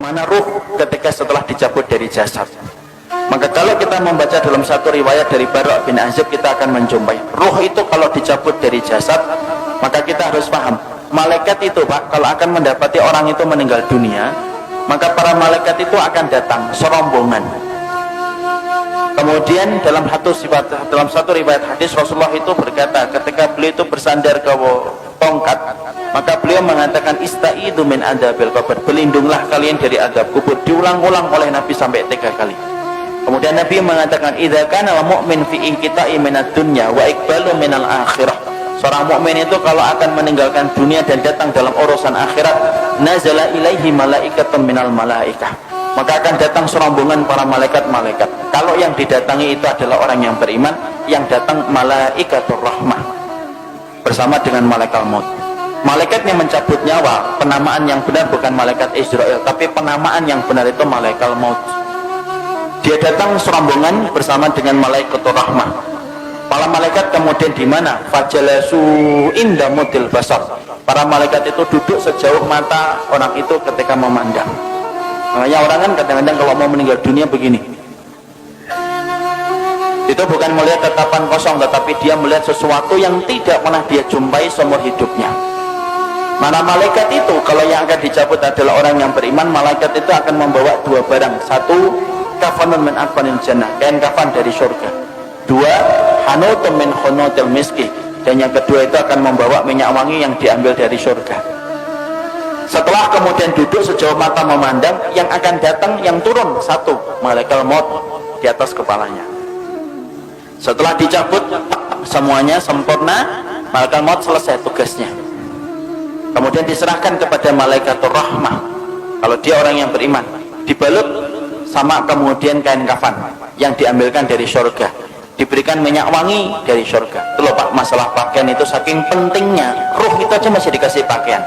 mana ruh ketika setelah dicabut dari jasad. Maka kalau kita membaca dalam satu riwayat dari Bara' bin Azib, kita akan menjumpai ruh itu kalau dicabut dari jasad, maka kita harus paham malaikat itu Pak, kalau akan mendapati orang itu meninggal dunia, maka para malaikat itu akan datang serombongan. Kemudian dalam satu riwayat hadis Rasulullah itu berkata, ketika beliau itu bersandar ke tongkat, maka beliau mengatakan istaidu min adabil qabr, berlindunglah kalian dari adab kubur. Diulang-ulang oleh Nabi sampai 3 kali. Kemudian Nabi mengatakan idza kana al-mu'min fi inqita'i minad dunya wa iqbalu minal akhirah. Seorang mukmin itu kalau akan meninggalkan dunia dan datang dalam urusan akhirat, nazala ilaihi malaikatun minal malaikah, maka akan datang serombongan para malaikat-malaikat. Kalau yang didatangi itu adalah orang yang beriman, yang datang malaikatur rahmah bersama dengan malaikat maut. Malaikat yang mencabut nyawa, penamaan yang benar bukan malaikat Israel, tapi penamaan yang benar itu malaikat maut. Dia datang serombongan bersama dengan malaikatur rahmah. Para malaikat kemudian di mana? Fajalasu inda mudil basar. Para malaikat itu duduk sejauh mata orang itu ketika memandang. Makanya orang kan kadang-kadang kalau mau meninggal dunia begini. Itu bukan melihat tatapan kosong, tetapi dia melihat sesuatu yang tidak pernah dia jumpai seumur hidupnya. Mana malaikat itu kalau yang akan dicabut adalah orang yang beriman, malaikat itu akan membawa 2 barang. 1, kafanun min akfanil jannah, kain kafan dari surga. 2, hanutun min khunutil miski, dan yang kedua itu akan membawa minyak wangi yang diambil dari surga. Setelah kemudian duduk sejauh mata memandang, yang akan datang, yang turun 1, malaikat maut di atas kepalanya. Setelah dicabut semuanya sempurna, malaikat maut selesai tugasnya. Kemudian diserahkan kepada malaikatur rahmah. Kalau dia orang yang beriman, dibalut sama kemudian kain kafan yang diambilkan dari surga, diberikan minyak wangi dari surga. Itu loh Pak, masalah pakaian itu saking pentingnya. Ruh itu aja masih dikasih pakaian.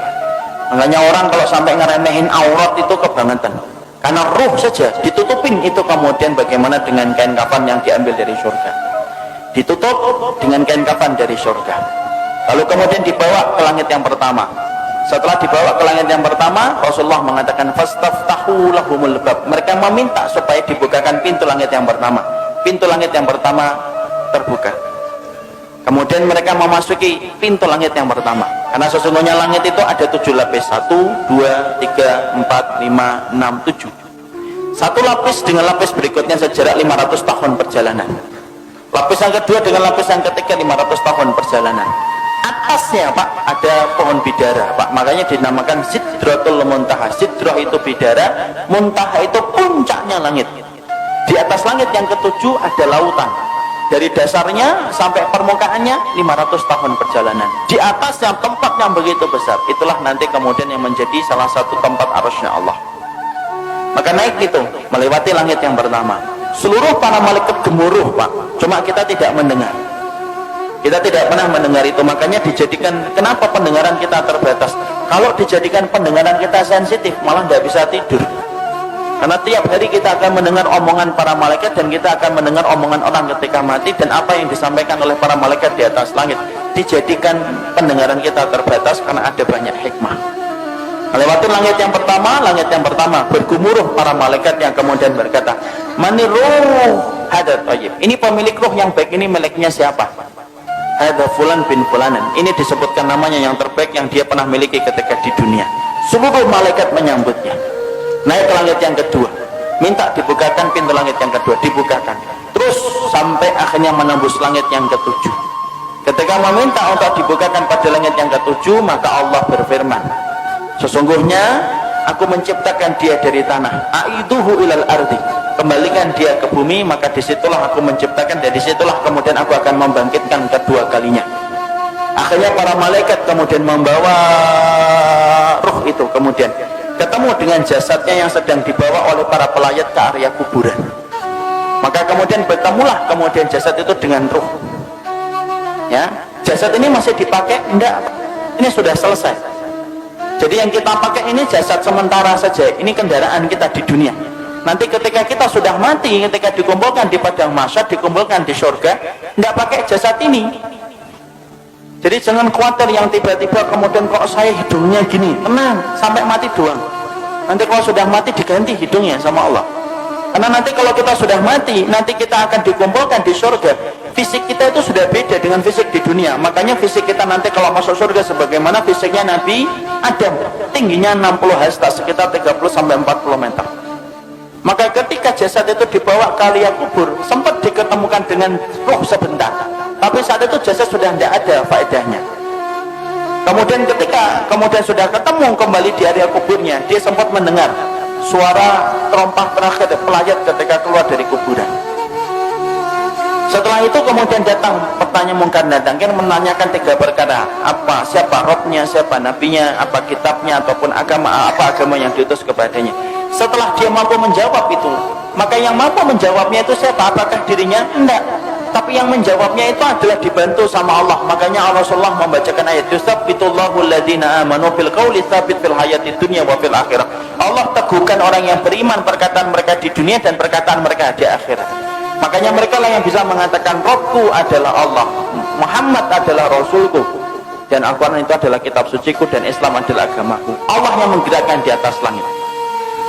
Makanya orang kalau sampai ngeremehin aurat itu kebangetan, karena ruh saja ditutupin itu. Kemudian bagaimana dengan kain kafan yang diambil dari surga? Ditutup dengan kain kafan dari surga, lalu kemudian dibawa ke langit yang pertama. Setelah dibawa ke langit yang pertama, Rasulullah mengatakan fastaftahu lahumul bab, mereka meminta supaya dibukakan pintu langit yang pertama. Pintu langit yang pertama terbuka. Kemudian mereka memasuki pintu langit yang pertama, karena sesungguhnya langit itu ada 7 lapis. 1, 2, 3, 4, 5, 6, 7. Satu lapis dengan lapis berikutnya sejarak 500 tahun perjalanan. Lapis yang kedua dengan lapis yang ketiga 500 tahun perjalanan. Atasnya Pak ada pohon bidara Pak, makanya dinamakan Sidratul Muntaha. Sidrah itu bidara, Muntaha itu puncaknya langit. Di atas langit yang ke-7 ada lautan. Dari dasarnya sampai permukaannya 500 tahun perjalanan. Di atas yang tempat yang begitu besar, itulah nanti kemudian yang menjadi salah satu tempat arasy-Nya Allah. Maka naik itu melewati langit yang pertama. Seluruh para malaikat gemuruh Pak, cuma kita tidak mendengar. Kita tidak pernah mendengar itu. Makanya dijadikan, kenapa pendengaran kita terbatas? Kalau dijadikan pendengaran kita sensitif, malah tidak bisa tidur. Karena tiap hari kita akan mendengar omongan para malaikat, dan kita akan mendengar omongan orang ketika mati, dan apa yang disampaikan oleh para malaikat di atas langit. Dijadikan pendengaran kita terbatas karena ada banyak hikmah. Melewati langit yang pertama bergumuruh para malaikat yang kemudian berkata, maniruh hadat tayyib, ini pemilik ruh yang baik, ini miliknya siapa? Hadza fulan bin fulanan, ini disebutkan namanya yang terbaik yang dia pernah miliki ketika di dunia. Seluruh malaikat menyambutnya. Naik ke langit yang kedua, minta dibukakan pintu langit yang kedua, dibukakan. Terus sampai akhirnya menembus langit yang ke-7. Ketika meminta untuk dibukakan pada langit yang ke-7, maka Allah berfirman, sesungguhnya aku menciptakan dia dari tanah, aiduhu ilal ardi, kembalikan dia ke bumi, maka disitulah aku menciptakan, dan disitulah kemudian aku akan membangkitkan kedua kalinya. Akhirnya para malaikat kemudian membawa ruh itu, kemudian ketemu dengan jasadnya yang sedang dibawa oleh para pelayat ke area kuburan. Maka kemudian bertemulah kemudian jasad itu dengan ruh. Ya, jasad ini masih dipakai? Enggak, ini sudah selesai. Jadi yang kita pakai ini jasad sementara saja, ini kendaraan kita di dunia. Nanti ketika kita sudah mati, ketika dikumpulkan di padang mahsyar, dikumpulkan di surga, enggak pakai jasad ini. Jadi jangan khawatir yang tiba-tiba kemudian kok saya hidungnya gini, tenang, sampai mati doang. Nanti kalau sudah mati diganti hidungnya sama Allah. Karena nanti kalau kita sudah mati, nanti kita akan dikumpulkan di surga. Fisik kita itu sudah beda dengan fisik di dunia. Makanya fisik kita nanti kalau masuk surga sebagaimana fisiknya Nabi Adam, tingginya 60 hasta, sekitar 30-40 meter. Maka ketika jasad itu dibawa ke liang kubur, sempat diketemukan dengan roh sebentar, tapi saat itu jasad sudah tidak ada faedahnya. Kemudian ketika sudah ketemu kembali di area kuburnya, dia sempat mendengar suara terompah terakhir pelayat ketika keluar dari kuburan. Setelah itu kemudian datang pertanyaan mungkar dan nakir, menanyakan 3 perkara. Siapa rohnya, siapa nabinya, apa kitabnya, ataupun apa agama yang diutus kepadanya. Setelah dia mampu menjawab itu, maka yang mampu menjawabnya itu siapa? Apakah dirinya? Enggak. Tapi yang menjawabnya itu adalah dibantu sama Allah. Makanya Rasulullah membacakan ayat yusabbitullahu alladhina amanu bil qawli tsabit fil hayatid dunya wa fil akhirah. Allah teguhkan orang yang beriman perkataan mereka di dunia dan perkataan mereka di akhirat. Makanya mereka lah yang bisa mengatakan Rabbku adalah Allah, Muhammad adalah Rasulku, dan Al-Quran itu adalah kitab suciku, dan Islam adalah agamaku. Allah yang menggerakkan di atas langit.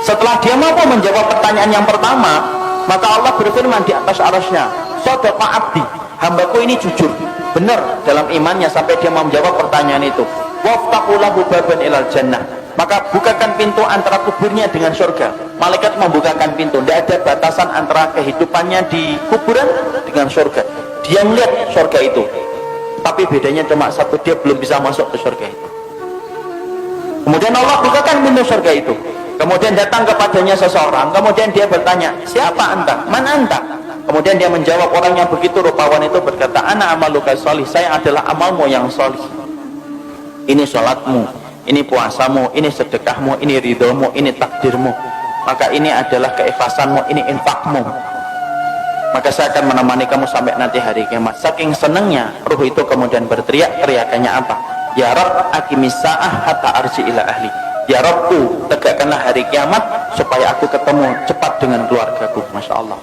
Setelah dia mampu menjawab pertanyaan yang pertama, maka Allah berfirman di atas arasnya, Sadaqa abdi, hambaku ini jujur, benar dalam imannya sampai dia mau menjawab pertanyaan itu. Waftahu lahu baban ilal jannah, maka bukakan pintu antara kuburnya dengan surga. Malaikat membukakan pintu, tidak ada batasan antara kehidupannya di kuburan dengan surga. Dia melihat surga itu, tapi bedanya cuma satu, dia belum bisa masuk ke surga itu. Kemudian Allah bukakan pintu surga itu. Kemudian datang kepadanya seseorang, kemudian dia bertanya, siapa anta? Mana anta? Kemudian dia menjawab, orang yang begitu rupawan itu berkata, ana amaluka sholih, saya adalah amalmu yang sholih. Ini sholatmu, ini puasamu, ini sedekahmu, ini ridhomu, ini takdirmu. Maka ini adalah keikhlasanmu, ini infakmu. Maka saya akan menemani kamu sampai nanti hari kiamat. Saking senangnya, ruh itu kemudian berteriak, teriakannya apa? Ya Rabb, aqimis sa'ah hatta arji ila ahli. Ya Rabbku, tegakkanlah hari kiamat supaya aku ketemu cepat dengan keluargaku. Masya Allah.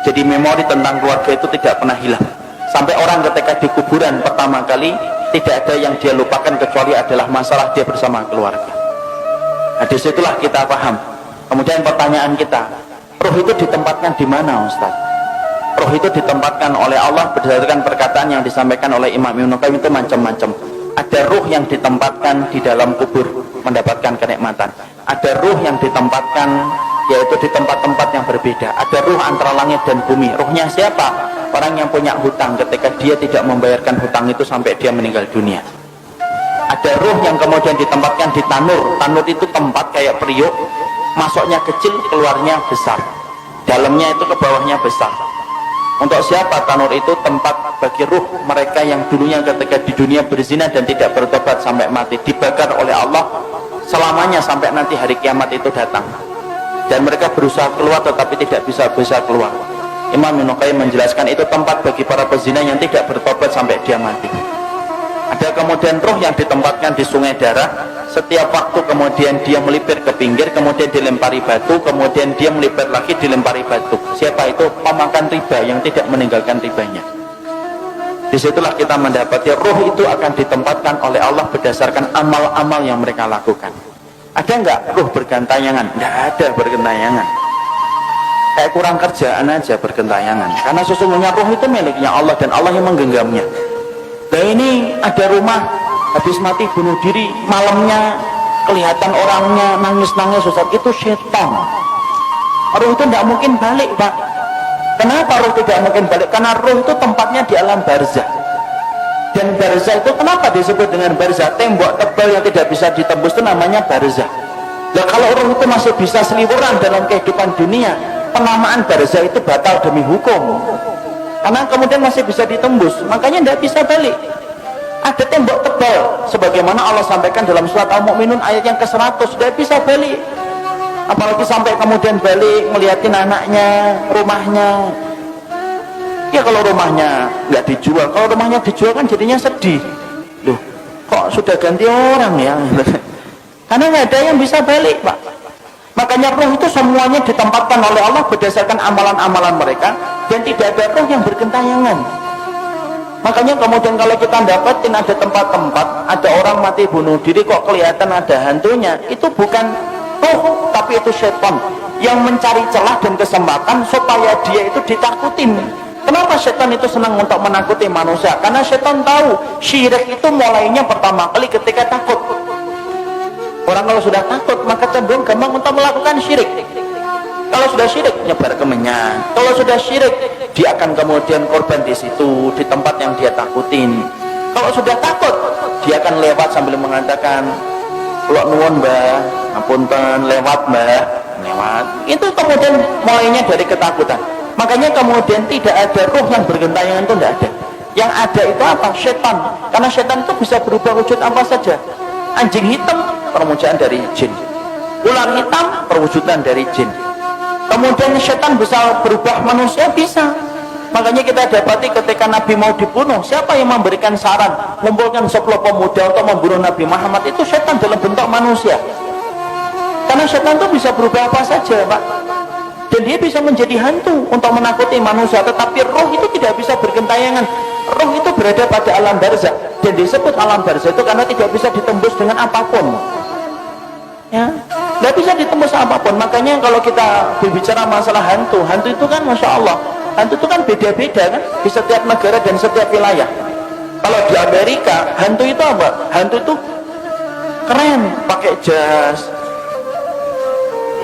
Jadi memori tentang keluarga itu tidak pernah hilang. Sampai orang ketika di kuburan pertama kali, tidak ada yang dia lupakan kecuali adalah masalah dia bersama keluarga. Nah, disitulah kita paham. Kemudian pertanyaan kita, ruh itu ditempatkan di mana, Ustaz? Ruh itu ditempatkan oleh Allah berdasarkan perkataan yang disampaikan oleh Imam Ibnu Qayyim itu macam-macam. Ada ruh yang ditempatkan di dalam kubur mendapatkan kenikmatan. Ada ruh yang ditempatkan yaitu di tempat-tempat yang berbeda. Ada ruh antara langit dan bumi. Ruhnya siapa? Orang yang punya hutang ketika dia tidak membayarkan hutang itu sampai dia meninggal dunia. Ada ruh yang kemudian ditempatkan di tanur. Tanur itu tempat kayak periuk, masuknya kecil, keluarnya besar. Dalamnya itu ke bawahnya besar. Untuk siapa tanur itu? Tempat bagi ruh mereka yang dulunya ketika di dunia berzina dan tidak bertobat sampai mati, dibakar oleh Allah selamanya sampai nanti hari kiamat itu datang. Dan mereka berusaha keluar tetapi tidak bisa keluar. Imam Ibnu Qayyim menjelaskan itu tempat bagi para pezina yang tidak bertobat sampai dia mati. Ada kemudian ruh yang ditempatkan di sungai darah. Setiap waktu kemudian dia melipir ke pinggir, kemudian dilempari batu, kemudian dia melipir lagi dilempari batu. Siapa itu? Pemakan riba yang tidak meninggalkan ribanya. Disitulah kita mendapati ruh itu akan ditempatkan oleh Allah berdasarkan amal-amal yang mereka lakukan. Ada enggak ruh bergantayangan? Enggak ada bergantayangan. Kayak kurang kerjaan aja bergentayangan. Karena sesungguhnya ruh itu miliknya Allah dan Allah yang menggenggamnya. Nah ini ada rumah habis mati bunuh diri, malamnya kelihatan orangnya nangis-nangis, Ustaz, itu setan. Ruh itu tidak mungkin balik, Pak. Kenapa ruh tidak mungkin balik? Karena ruh itu tempatnya di alam barzah. Dan barzah itu kenapa disebut dengan barzah? Tembok tebal yang tidak bisa ditembus itu namanya barzah. Nah kalau ruh itu masih bisa seliburan dalam kehidupan dunia, penamaan barzah itu batal demi hukum. Karena kemudian masih bisa ditembus, makanya tidak bisa balik. Ada tembok tebal sebagaimana Allah sampaikan dalam surat Al-Mu'minun ayat yang ke-100, sudah bisa balik. Apalagi sampai kemudian balik ngeliatin anaknya, rumahnya. Ya kalau rumahnya nggak dijual, kalau rumahnya dijual kan jadinya sedih. Loh, kok sudah ganti orang ya? Karena nggak ada yang bisa balik, Pak. Makanya ruh itu semuanya ditempatkan oleh Allah berdasarkan amalan-amalan mereka, dan tidak ada ruh yang bergentayangan. Makanya kemudian kalau kita dapatin ada tempat-tempat, ada orang mati bunuh diri kok kelihatan ada hantunya, itu bukan roh, tapi itu setan yang mencari celah dan kesempatan supaya dia itu ditakutin. Kenapa setan itu senang untuk menakuti manusia? Karena setan tahu syirik itu mulainya pertama kali ketika takut. Orang kalau sudah takut maka cenderung gampang untuk melakukan syirik. Kalau sudah syirik nyebar kemenyan. Kalau sudah syirik dia akan kemudian korban di situ, di tempat yang dia takutin. Kalau sudah takut dia akan lewat sambil mengatakan, "Kula nuwun Mbah, apunten lewat Mbah." Lewat. Itu kemudian mulainya dari ketakutan. Makanya kemudian tidak ada roh yang bergentayangan, itu tidak ada. Yang ada itu apa? Setan. Karena setan itu bisa berubah wujud apa saja. Anjing hitam perwujudan dari jin, ular hitam perwujudan dari jin. Kemudian setan bisa berubah manusia, bisa. Makanya kita dapati ketika Nabi mau dibunuh, siapa yang memberikan saran mengumpulkan 10 pemuda untuk membunuh Nabi Muhammad? Itu setan dalam bentuk manusia. Karena setan itu bisa berubah apa saja, Pak. Dan dia bisa menjadi hantu untuk menakuti manusia. Tetapi roh itu tidak bisa bergentayangan. Roh itu berada pada alam barzah. Dan disebut alam barzah itu karena tidak bisa ditembus dengan apapun. Ya, tidak bisa ditembus apapun. Makanya kalau kita berbicara masalah hantu, hantu itu kan Masya Allah, hantu itu kan beda-beda kan di setiap negara dan setiap wilayah. Kalau di Amerika, hantu itu apa? Hantu itu keren, pakai jas,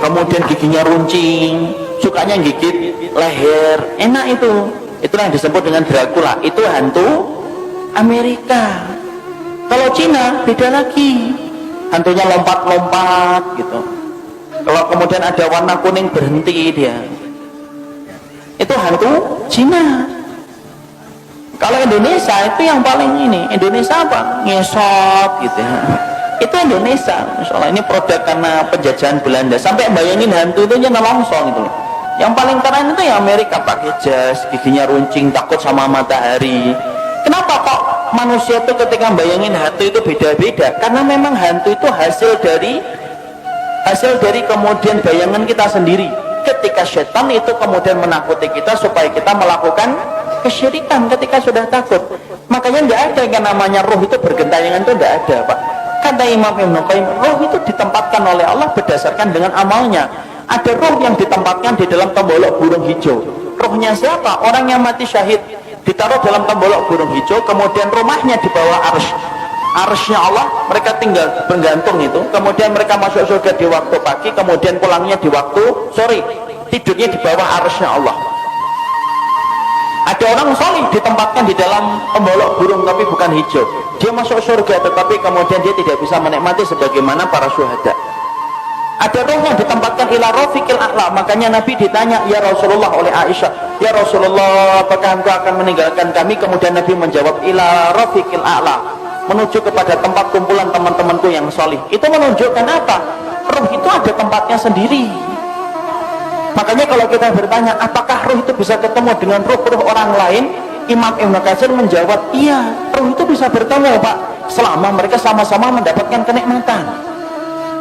kemudian giginya runcing, sukanya gigit leher, enak itu. Itulah yang disebut dengan Dracula. Itu hantu Amerika. Kalau Cina beda lagi, hantunya lompat-lompat gitu. Kalau kemudian ada warna kuning berhenti dia, itu hantu Cina. Kalau Indonesia itu yang paling ini, Indonesia apa? Ngesot gitu ya. Itu Indonesia, misalnya ini produk karena penjajahan Belanda. Sampai bayangin hantu itu nelongso gitu loh. Yang paling keren itu ya Amerika, pakai jas, giginya runcing, takut sama matahari. Kenapa kok manusia itu ketika bayangin hantu itu beda-beda? Karena memang hantu itu hasil dari kemudian bayangan kita sendiri. Ketika setan itu kemudian menakuti kita supaya kita melakukan kesyirikan ketika sudah takut. Makanya tidak ada yang namanya roh itu bergentayangan, itu tidak ada, Pak. Kata Imam Ibnu Qayyim, roh itu ditempatkan oleh Allah berdasarkan dengan amalnya. Ada roh yang ditempatkan di dalam tembolok burung hijau. Rohnya siapa? Orang yang mati syahid ditaruh dalam tembolok burung hijau, kemudian rumahnya di bawah arsy. Arsy-nya Allah, mereka tinggal bergantung itu. Kemudian mereka masuk surga di waktu pagi, kemudian pulangnya di waktu sore. Tidurnya di bawah arsy-nya Allah. Ada orang salih ditempatkan di dalam tembolok burung tapi bukan hijau. Dia masuk surga tetapi kemudian dia tidak bisa menikmati sebagaimana para syuhada. Ada roh yang ditempatkan ila rafiqil a'la. Makanya Nabi ditanya, ya Rasulullah, oleh Aisyah, ya Rasulullah, apakah engkau akan meninggalkan kami? Kemudian Nabi menjawab, ila rafiqil a'la, menuju kepada tempat kumpulan teman-temanku yang salih. Itu menunjukkan apa? Roh itu ada tempatnya sendiri. Makanya kalau kita bertanya, apakah roh itu bisa ketemu dengan roh-roh orang lain? Imam Ibnu Katsir menjawab, iya, roh itu bisa bertemu, Pak, selama mereka sama-sama mendapatkan kenikmatan.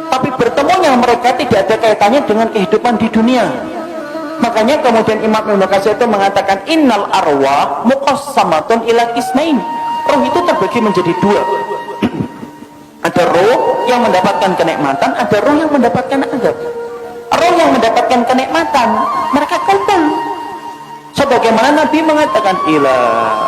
Tapi bertemunya mereka tidak ada kaitannya dengan kehidupan di dunia. Makanya kemudian Imam Ibnu Katsir itu mengatakan, innal arwah muqassamatun ila qismain. Roh itu terbagi menjadi dua. Ada roh yang mendapatkan kenikmatan, ada roh yang mendapatkan azab. Roh yang mendapatkan kenikmatan, mereka kumpul. Sebagaimana Nabi mengatakan, ila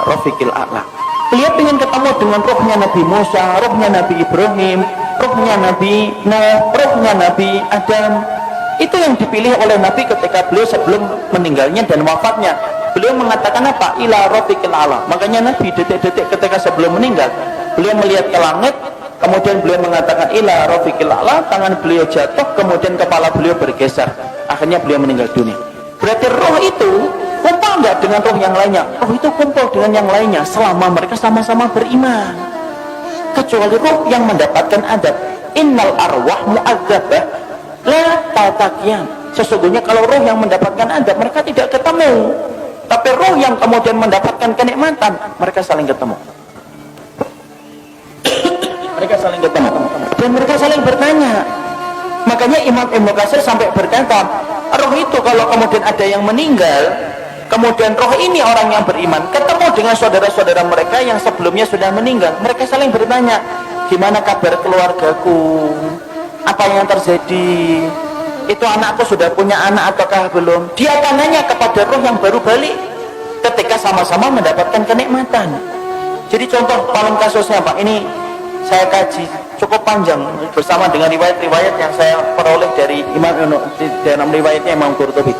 rafiqil a'la. Beliau ingin ketemu dengan rohnya Nabi Musa, rohnya Nabi Ibrahim, rohnya Nabi Nuh, rohnya Nabi Adam. Itu yang dipilih oleh Nabi ketika beliau sebelum meninggalnya dan wafatnya. Beliau mengatakan apa? Ila rafiqil a'la. Makanya Nabi detik-detik ketika sebelum meninggal, beliau melihat ke langit, kemudian beliau mengatakan ila rafiqil a'la, tangan beliau jatuh, kemudian kepala beliau bergeser, akhirnya beliau meninggal dunia. Berarti roh itu kumpul enggak dengan roh yang lainnya? Roh itu kumpul dengan yang lainnya selama mereka sama-sama beriman. Kecuali roh yang mendapatkan adab. Innal arwah mu'adzabah la tataqiyan. Sesungguhnya kalau roh yang mendapatkan adab, mereka tidak ketemu. Tapi roh yang kemudian mendapatkan kenikmatan, mereka saling ketemu. Mereka saling ketemu dan mereka saling bertanya. Makanya Imam Ibnu Katsir sampai berkata, roh itu kalau kemudian ada yang meninggal, kemudian roh ini orang yang beriman ketemu dengan saudara-saudara mereka yang sebelumnya sudah meninggal, mereka saling bertanya, gimana kabar keluargaku, apa yang terjadi, itu anakku sudah punya anak ataukah belum. Dia akan nanya kepada roh yang baru balik ketika sama-sama mendapatkan kenikmatan. Jadi contoh paling kasusnya Pak, ini saya kaji cukup panjang bersama dengan riwayat-riwayat yang saya peroleh dari dalam riwayatnya Imam Qurtubi.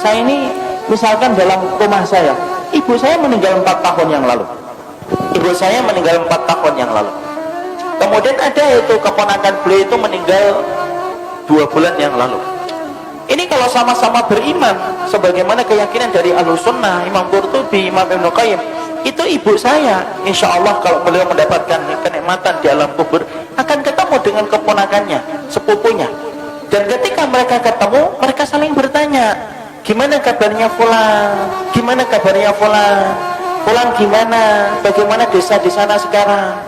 Saya ini misalkan dalam rumah saya, ibu saya meninggal 4 tahun yang lalu. Ibu saya meninggal 4 tahun yang lalu. Kemudian ada itu keponakan beliau itu meninggal 2 bulan yang lalu. Ini kalau sama-sama beriman sebagaimana keyakinan dari Ahlus Sunnah, Imam Qurtubi, Imam Ibnu Qayyim, itu ibu saya insya Allah kalau beliau mendapatkan kenikmatan di alam kubur akan ketemu dengan keponakannya, sepupunya. Dan ketika mereka ketemu, mereka saling bertanya, gimana kabarnya Fulan, gimana kabarnya Fulan, Fulan gimana, bagaimana desa di sana sekarang.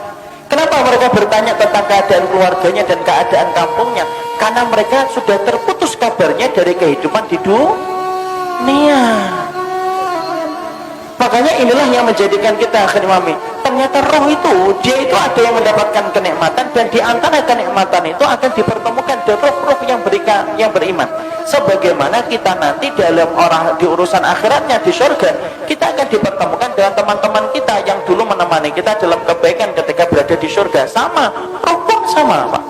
Kenapa mereka bertanya tentang keadaan keluarganya dan keadaan kampungnya? Karena mereka sudah terputus kabarnya dari kehidupan di dunia. Makanya inilah yang menjadikan kita akhirnya ternyata roh itu, dia itu ada yang mendapatkan kenikmatan, dan di antara kenikmatan itu akan dipertemukan dengan roh yang beriman. Sebagaimana kita nanti dalam di urusan akhiratnya di surga, kita akan dipertemukan dengan teman-teman kita yang dulu menemani kita dalam kebaikan ketika berada di surga. Sama, roh pun sama Pak.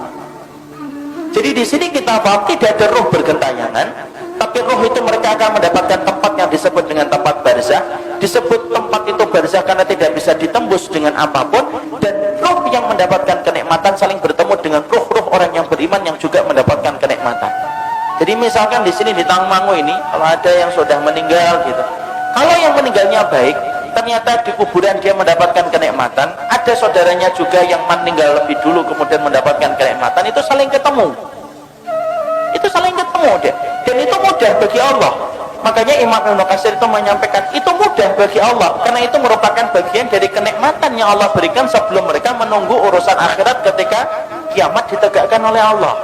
Jadi di sini kita paham tidak ada roh bergentayangan, tapi roh itu mereka akan mendapatkan tempat yang disebut dengan tempat barzah. Disebut tempat itu barzah karena tidak bisa ditembus dengan apapun, dan roh yang mendapatkan kenikmatan saling bertemu dengan roh-roh orang yang beriman yang juga mendapatkan kenikmatan. Jadi misalkan di sini di Tangmangu ini kalau ada yang sudah meninggal gitu, kalau yang meninggalnya baik, ternyata di kuburan dia mendapatkan kenikmatan, ada saudaranya juga yang meninggal lebih dulu kemudian mendapatkan kenikmatan, itu saling ketemu. Itu saling ketemu deh. Dan itu mudah bagi Allah. Makanya Imam Ibnu Katsir itu menyampaikan itu mudah bagi Allah karena itu merupakan bagian dari kenikmatan yang Allah berikan sebelum mereka menunggu urusan akhirat ketika kiamat ditegakkan oleh Allah.